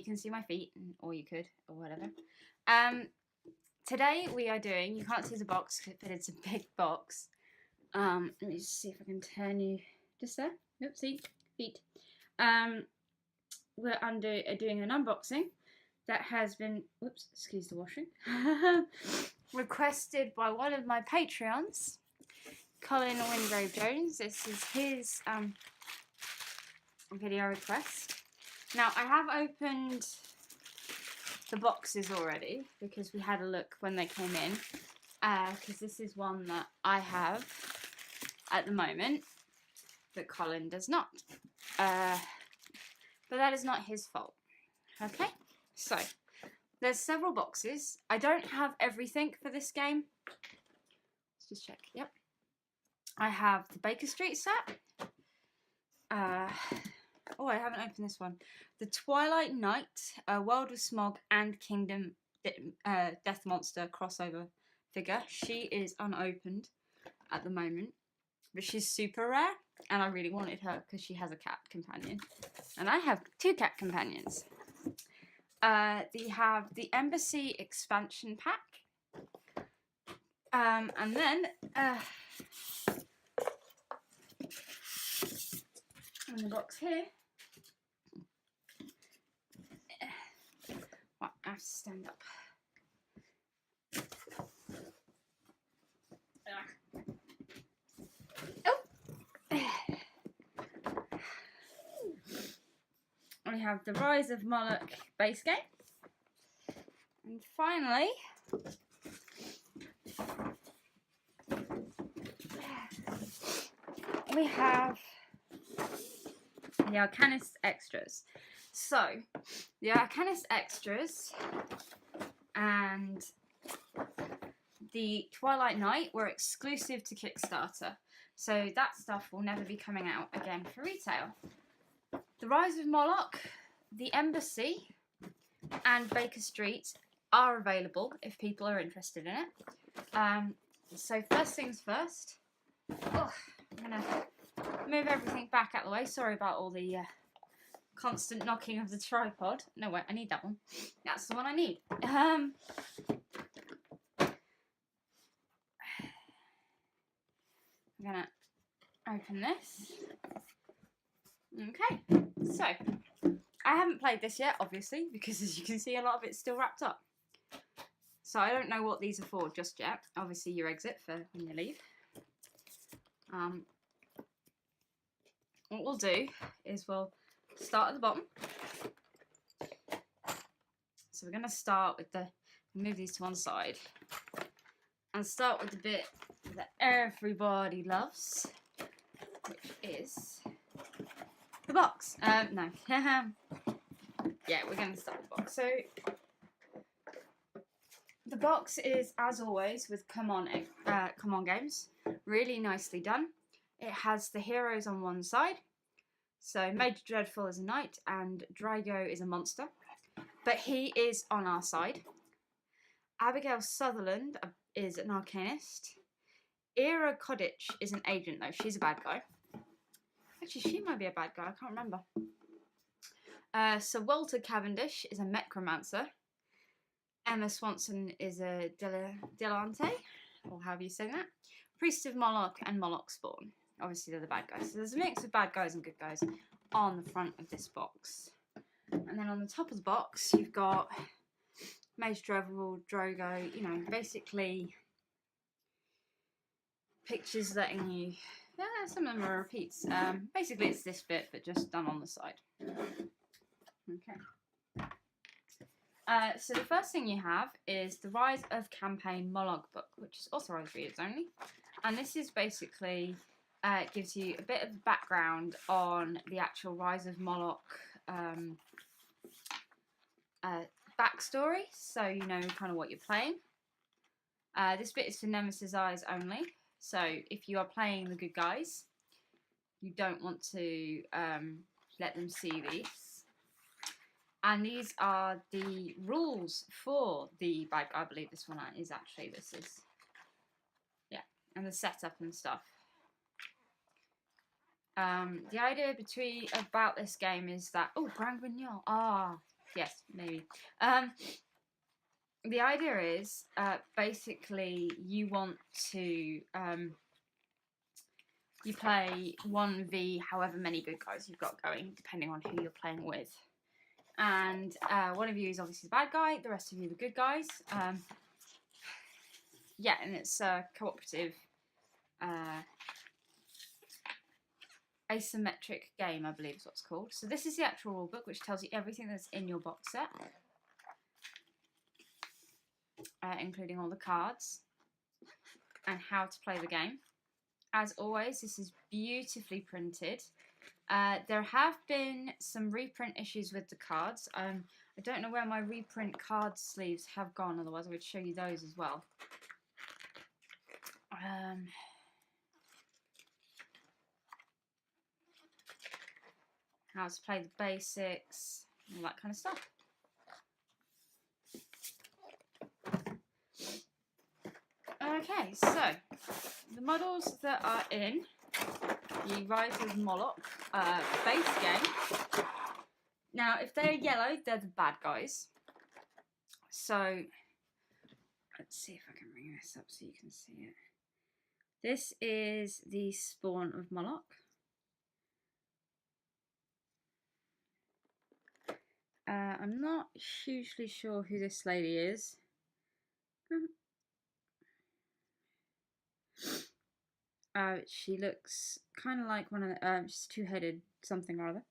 you can see my feet, or you could, or whatever. Today we are doing, you can't see the box, but it's a big box. Let me just see if I can turn you, just there, oopsie, feet. We're doing an unboxing that has been, whoops, excuse the washing, requested by one of my Patreons, Colin Wingrave Jones. This is his video request. Now, I have opened the boxes already because we had a look when they came in, because this is one that I have at the moment that Colin does not. But that is not his fault. Okay, so there's several boxes. I don't have everything for this game. Let's just check. Yep. I have the Baker Street set. Oh, I haven't opened this one. The Twilight Night, World of Smog and Kingdom Death Monster crossover figure. She is unopened at the moment, but she's super rare, and I really wanted her because she has a cat companion, and I have 2 cat companions. They have the Embassy expansion pack, and then in the box here, well, I have to stand up. We have the Rise of Moloch base game. And finally, we have the Arcanist Extras. So, the Arcanist Extras and the Twilight Night were exclusive to Kickstarter. So that stuff will never be coming out again for retail. The Rise of Moloch, the Embassy, and Baker Street are available if people are interested in it. So first things first. Oh, I'm going to move everything back out of the way. Sorry about all the constant knocking of the tripod. No, wait, I need that one. That's the one I need. I'm going to open this. Okay, so I haven't played this yet, obviously, because as you can see, a lot of it's still wrapped up. So I don't know what these are for just yet. Obviously, your exit for when you leave. What we'll do is we'll start at the bottom. So we're going to start with move these to one side, and start with the bit that everybody loves, which is the box. No. Yeah, we're going to start with the box. So the box is, as always, with Come On Games. Really nicely done. It has the heroes on one side. So Major Dreadful is a knight and Drago is a monster. But he is on our side. Abigail Sutherland is an arcanist. Ira Kodich is an agent, though. She's a bad guy. Actually, she might be a bad guy. I can't remember. Sir Walter Cavendish is a necromancer. Emma Swanson is a Delante, or however you say that. Priest of Moloch and Moloch Spawn. Obviously, they're the bad guys. So there's a mix of bad guys and good guys on the front of this box. And then on the top of the box, you've got Mage Dreadful, Drogo, you know, basically pictures letting you... Yeah, some of them are repeats. Basically, it's this bit, but just done on the side. Okay. So the first thing you have is the Rise of Campaign Moloch book, which is authorised readers only. And this is basically, gives you a bit of background on the actual Rise of Moloch backstory, so you know kind of what you're playing. This bit is for Nemesis Eyes only. So if you are playing the good guys, you don't want to let them see these. And these are the rules for the bad guy. I believe this one is actually, yeah, and the setup and stuff. The idea about this game is that, oh, Grand Guignol, Yes, maybe. The idea is basically you want to you play 1v however many good guys you've got going, depending on who you're playing with. And one of you is obviously the bad guy, the rest of you are the good guys. Yeah, and it's a cooperative, asymmetric game, I believe is what it's called. So this is the actual rulebook, which tells you everything that's in your box set, including all the cards, and how to play the game. As always, this is beautifully printed. There have been some reprint issues with the cards. I don't know where my reprint card sleeves have gone, otherwise I would show you those as well. How to play the basics, all that kind of stuff. Okay, so the models that are in the Rise of Moloch base game. Now, if they're yellow, they're the bad guys. So, let's see if I can bring this up so you can see it. This is the spawn of Moloch. I'm not hugely sure who this lady is. She looks kind of like one of the, she's two-headed something or other.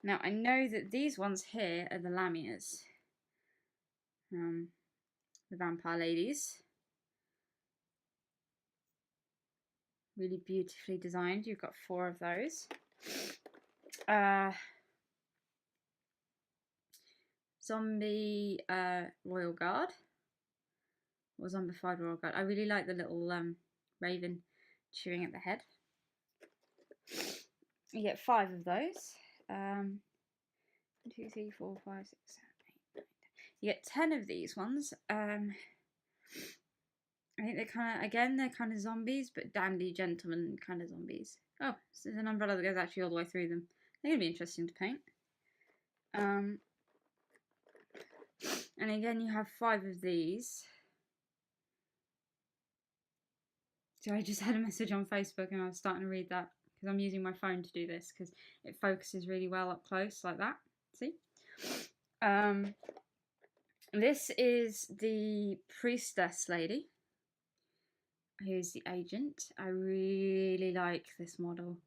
Now, I know that these ones here are the Lamias. The vampire ladies. Really beautifully designed. You've got 4 of those. Zombie Royal Guard. Or zombified Royal Guard. I really like the little raven chewing at the head. You get 5 of those. 1, 2, 3, 4, 5, 6, 7, 8, 9, 10. You get 10 of these ones. I think they're kind of zombies, but dandy gentlemen kind of zombies. Oh, so there's an umbrella that goes actually all the way through them. They're going to be interesting to paint. And again, you have 5 of these. So I just had a message on Facebook and I was starting to read that because I'm using my phone to do this because it focuses really well up close like that. See? This is the priestess lady, who's the agent. I really like this model.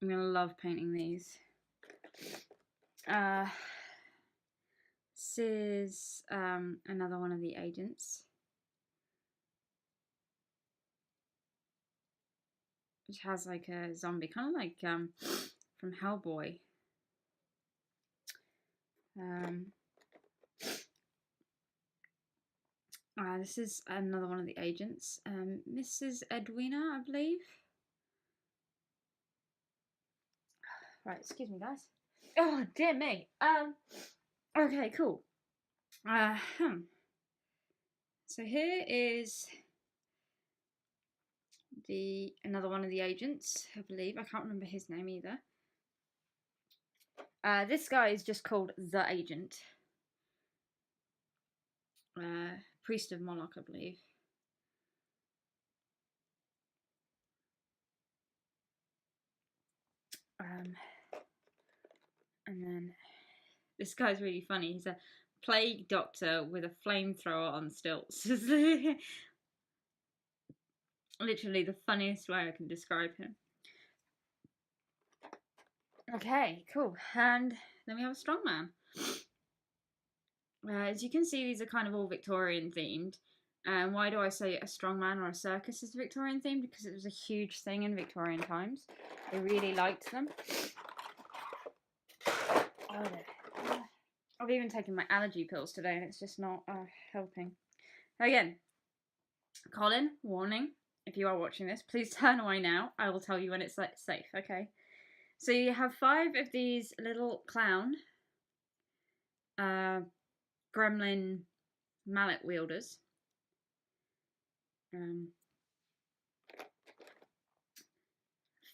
I'm going to love painting these. This is another one of the agents, which has like a zombie, kind of like from Hellboy. This is another one of the agents, Mrs. Edwina, I believe. Right, excuse me, guys. Oh, dear me. Okay, cool. So here is another one of the agents, I believe. I can't remember his name either. This guy is just called the Agent. Priest of Moloch, I believe. And then this guy's really funny. He's a plague doctor with a flamethrower on stilts. Literally the funniest way I can describe him. Okay, cool. And then we have a strongman. As you can see, these are kind of all Victorian themed. And why do I say a strongman or a circus is Victorian themed? Because it was a huge thing in Victorian times. They really liked them. Oh, I've even taken my allergy pills today and it's just not helping. Again, Colin, warning, if you are watching this, please turn away now. I will tell you when it's safe, okay? So you have 5 of these little clown gremlin mallet wielders.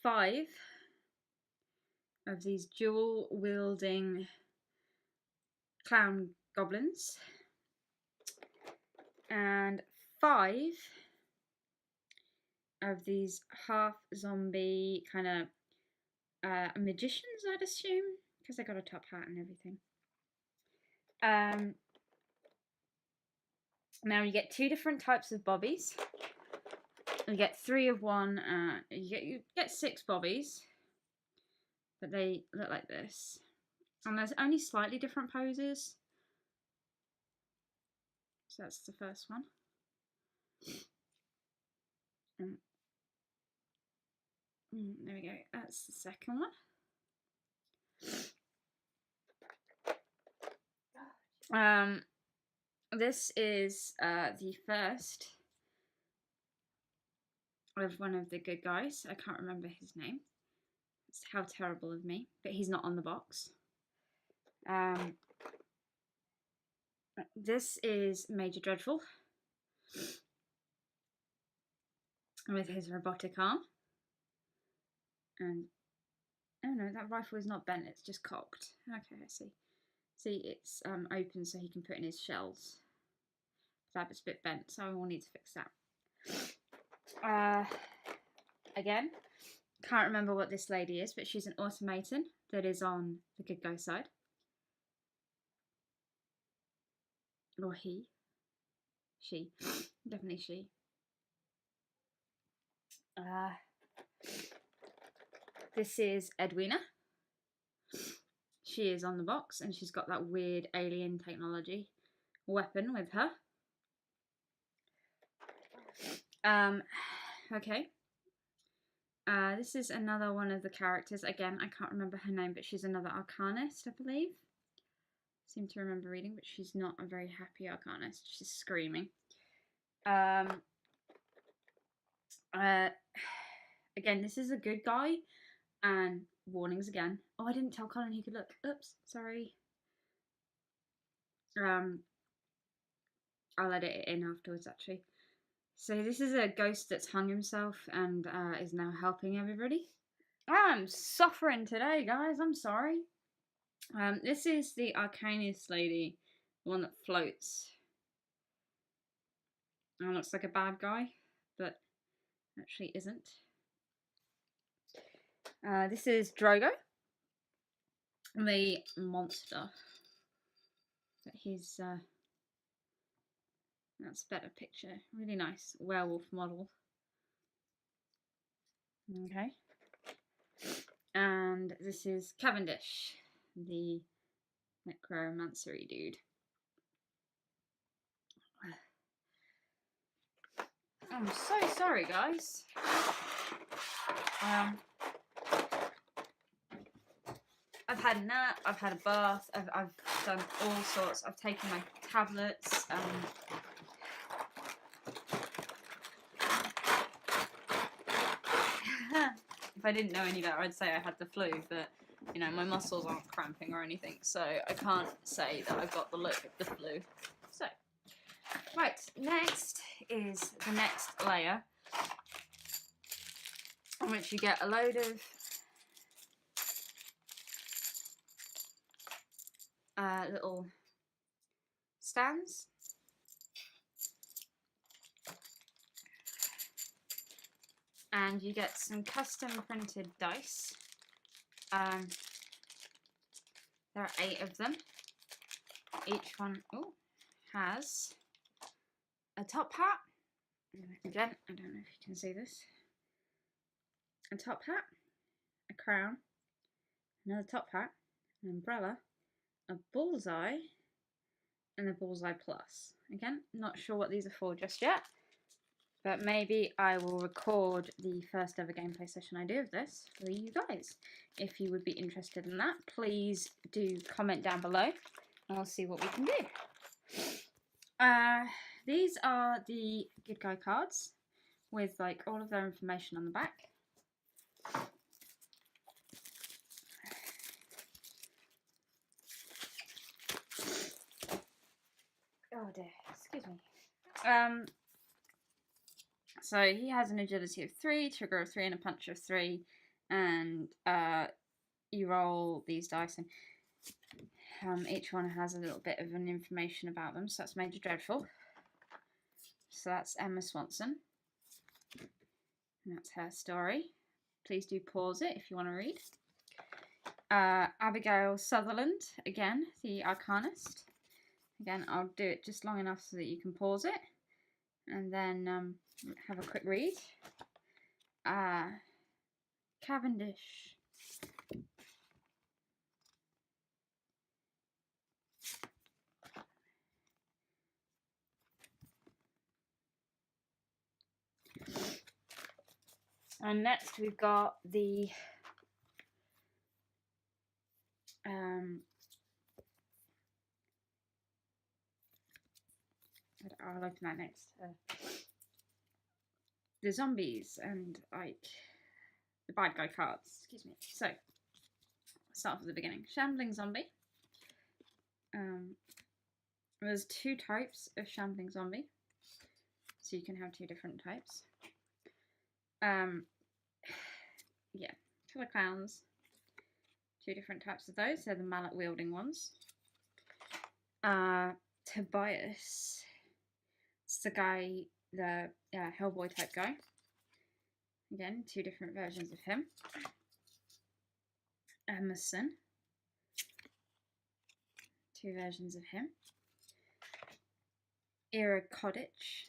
5 of these dual-wielding clown goblins. And 5 of these half-zombie kind of magicians, I'd assume, because they got a top hat and everything. Now you get 2 different types of bobbies. You get 3 of one. You get 6 bobbies, but they look like this. And there's only slightly different poses. So that's the first one. There we go. That's the second one. This is the first of one of the good guys. I can't remember his name. It's how terrible of me, but he's not on the box. This is Major Dreadful with his robotic arm. And oh no, that rifle is not bent, it's just cocked. Okay, I see. See, it's open so he can put in his shells. That bit's a bit bent, so we'll need to fix that. Again, can't remember what this lady is, but she's an automaton that is on the good guy side. Or he. She. Definitely she. This is Edwina. She is on the box and she's got that weird alien technology weapon with her. Okay. This is another one of the characters. Again, I can't remember her name, but she's another Arcanist, I believe. Seem to remember reading, but she's not a very happy Arcanist. She's screaming. Again, this is a good guy, and warnings again. Oh, I didn't tell Colin he could look. Oops, sorry. I'll edit it in afterwards, actually. So this is a ghost that's hung himself and is now helping everybody. I'm suffering today, guys. I'm sorry. This is the Arcanist lady, the one that floats. And looks like a bad guy, but actually isn't. This is Drogo, the monster. But he's that's a better picture. Really nice werewolf model. Okay. And this is Cavendish, the necromancery dude. I'm so sorry, guys. I've had a nap, I've had a bath, I've done all sorts. I've taken my tablets. If I didn't know any better, I'd say I had the flu, but you know, my muscles aren't cramping or anything, so I can't say that I've got the look of the flu. So, right, next is the next layer, in which you get a load of little stands. And you get some custom printed dice. There are 8 of them. Each one has a top hat. Again, I don't know if you can see this. A top hat, a crown, another top hat, an umbrella, a bullseye, and a bullseye plus. Again, not sure what these are for just yet, but maybe I will record the first ever gameplay session I do of this for you guys. If you would be interested in that, please do comment down below and we'll see what we can do. These are the good guy cards with like all of their information on the back. Oh dear, excuse me. So he has an agility of 3, trigger of 3, and a punch of 3, and you roll these dice, and each one has a little bit of an information about them. So that's Major Dreadful. So that's Emma Swanson. And that's her story. Please do pause it if you want to read. Abigail Sutherland, again, the Arcanist. Again, I'll do it just long enough so that you can pause it. And then have a quick read. Cavendish. And next we've got the I'll open that next. The zombies and like the bad guy cards. Excuse me. So start from the beginning. Shambling zombie. There's 2 types of shambling zombie, so you can have 2 different types. Yeah, killer clowns. 2 different types of those. They're the mallet wielding ones. Tobias. It's the guy, the Hellboy type guy. Again, 2 different versions of him. Emerson. 2 versions of him. Ira Koddich.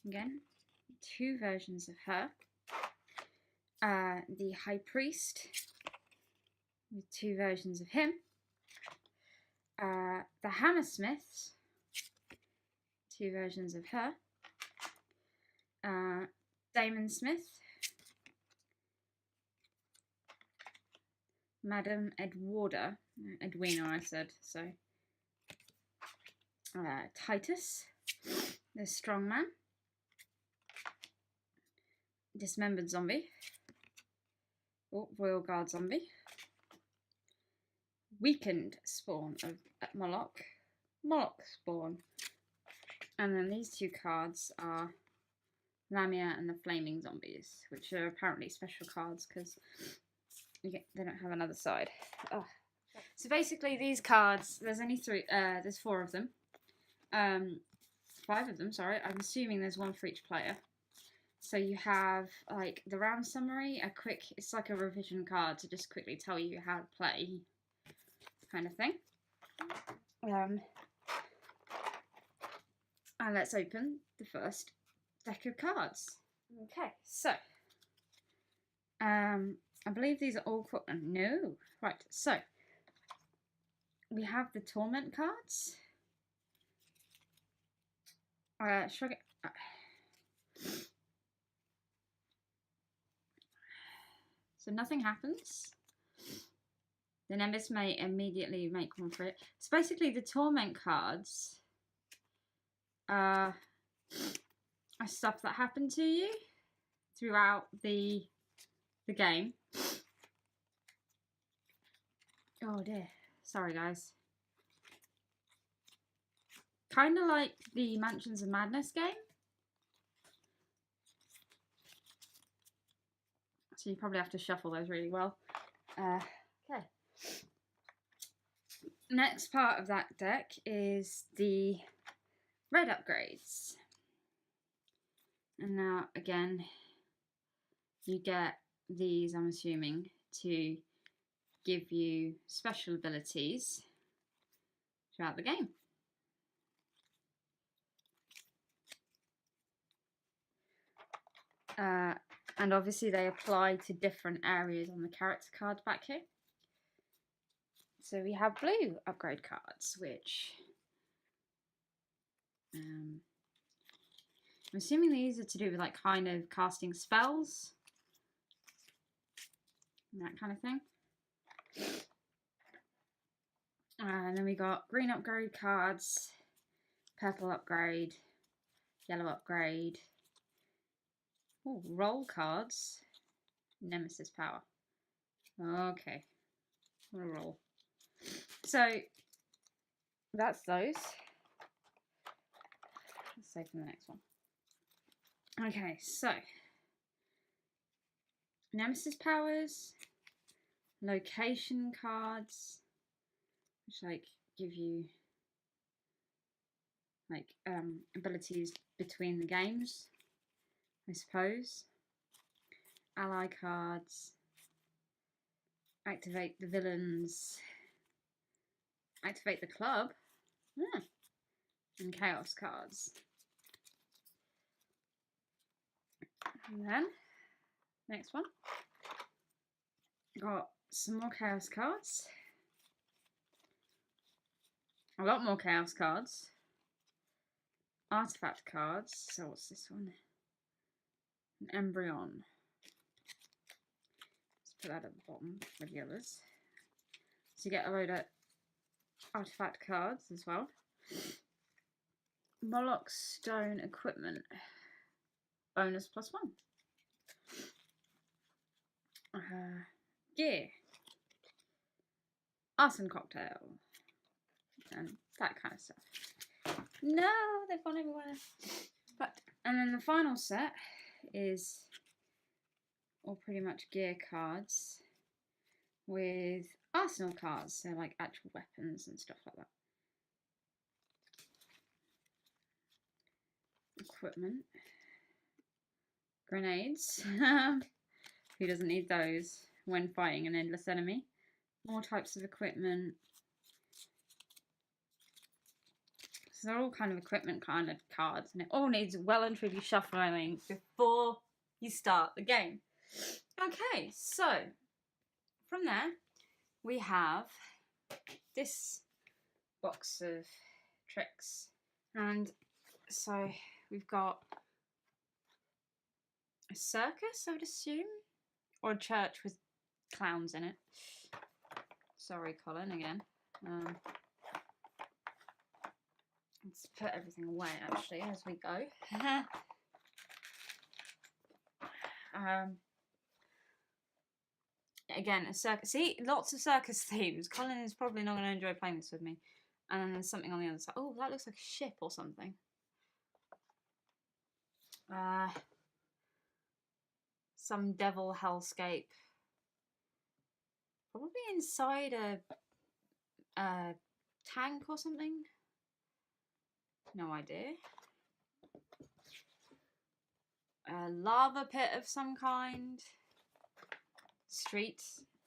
Again, 2 versions of her. The High Priest, with 2 versions of him. The Hammersmiths, 2 versions of her. Damon Smith. Madame Edwina, I said, so. Titus, the Strongman. Dismembered Zombie. Oh, Royal Guard Zombie. Weakened Spawn of Moloch. Moloch Spawn. And then these 2 cards are Lamia and the Flaming Zombies, which are apparently special cards because they don't have another side. Oh. So basically these cards, there's only 3, there's 4 of them. 5 of them, sorry. I'm assuming there's 1 for each player. So you have like the round summary, it's like a revision card to just quickly tell you how to play, kind of thing. And let's open the first deck of cards. Okay, so I believe these are all no, right. So we have the Torment cards. Should I get? So nothing happens. The Nimbus may immediately make 1 for it. So basically the Torment cards are stuff that happened to you throughout the game. Oh dear. Sorry guys. Kind of like the Mansions of Madness game. So you probably have to shuffle those really well. Okay. Next part of that deck is the red upgrades. And now, again, you get these, I'm assuming, to give you special abilities throughout the game. And obviously they apply to different areas on the character cards back here. So we have blue upgrade cards, which I'm assuming these are to do with like kind of casting spells and that kind of thing. And then we got green upgrade cards, purple upgrade, yellow upgrade. Oh, roll cards. Nemesis power. Okay. I'm gonna roll. So that's those. Let's open the next one. Okay, so Nemesis powers, location cards, which like give you like abilities between the games, I suppose. Ally cards, activate the villains, activate the club, and chaos cards. And then next one, got some more chaos cards, a lot more chaos cards, artifact cards. So what's this one? An embryon. Let's put that at the bottom with the others. So you get a load of artifact cards as well. Moloch stone equipment. Bonus +1. Gear. Arson cocktail. And that kind of stuff. No, they've gone everywhere. And then the final set is all pretty much gear cards with arsenal cards, so like actual weapons and stuff like that. Equipment. Grenades. Who doesn't need those when fighting an endless enemy? More types of equipment. So they're all kind of equipment kind of cards, and it all needs well and truly shuffling before you start the game. Okay, so from there we have this box of tricks, and so we've got a circus, I would assume, or a church with clowns in it. Sorry, Colin, again. Let's put everything away, actually, as we go. Again, a circus. See, lots of circus themes. Colin is probably not going to enjoy playing this with me. And then there's something on the other side. Oh, that looks like a ship or something. Some devil hellscape. Probably inside a tank or something. No idea. A lava pit of some kind. Street.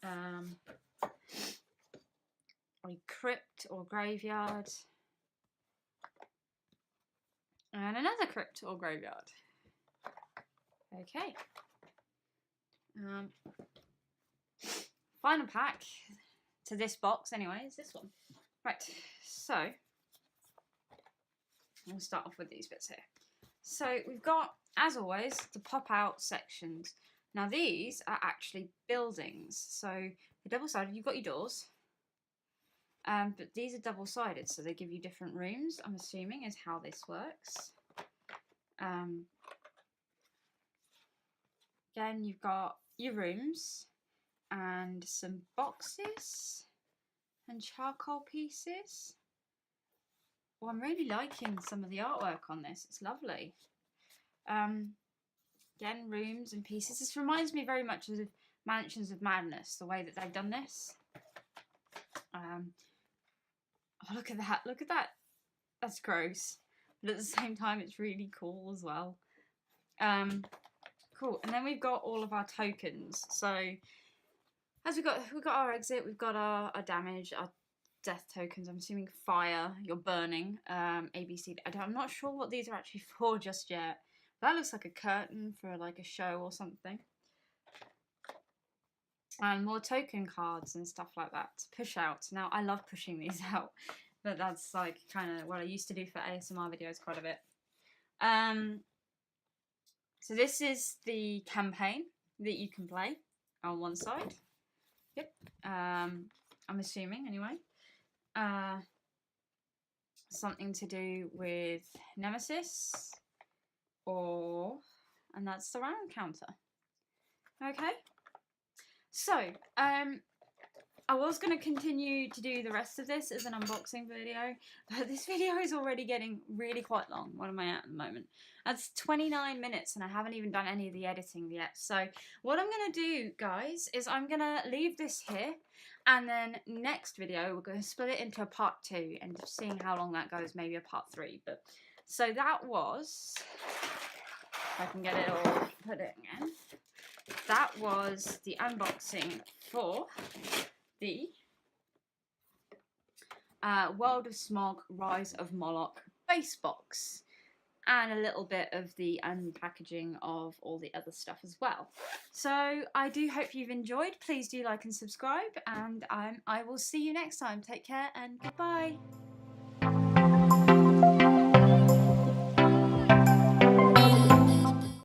A crypt or graveyard. And another crypt or graveyard. Okay. Final pack to this box anyway is this one. Right, so we'll start off with these bits here. So we've got, as always, the pop-out sections. Now these are actually buildings. So they're double-sided. You've got your doors. But these are double-sided, so they give you different rooms, I'm assuming, is how this works. Again, you've got your rooms and some boxes and charcoal pieces. Well, I'm really liking some of the artwork on this. It's lovely. Again, rooms and pieces. This reminds me very much of Mansions of Madness, the way that they've done this. Oh, look at that. Look at that. That's gross. But at the same time, it's really cool as well. Cool. And then we've got all of our tokens. So, as we've got our exit, we've got our damage, our death tokens. I'm assuming fire, you're burning, ABC. I'm not sure what these are actually for just yet. That looks like a curtain for like a show or something. And more token cards and stuff like that to push out. Now, I love pushing these out, but that's like kind of what I used to do for ASMR videos quite a bit. So this is the campaign that you can play on one side. Yep. I'm assuming anyway. Something to do with Nemesis, and that's the round counter. Okay. So, I I was going to continue to do the rest of this as an unboxing video, but this video is already getting really quite long. What am I at the moment? That's 29 minutes and I haven't even done any of the editing yet. So what I'm going to do, guys, is I'm going to leave this here, and then next video we're going to split it into a part 2 and seeing how long that goes, maybe a part 3. But so that was, if I can get it all put in again, that was the unboxing for the World of Smog Rise of Moloch base box, and a little bit of the unpackaging of all the other stuff as well. So I do hope you've enjoyed. Please do like and subscribe, and I will see you next time. Take care and goodbye.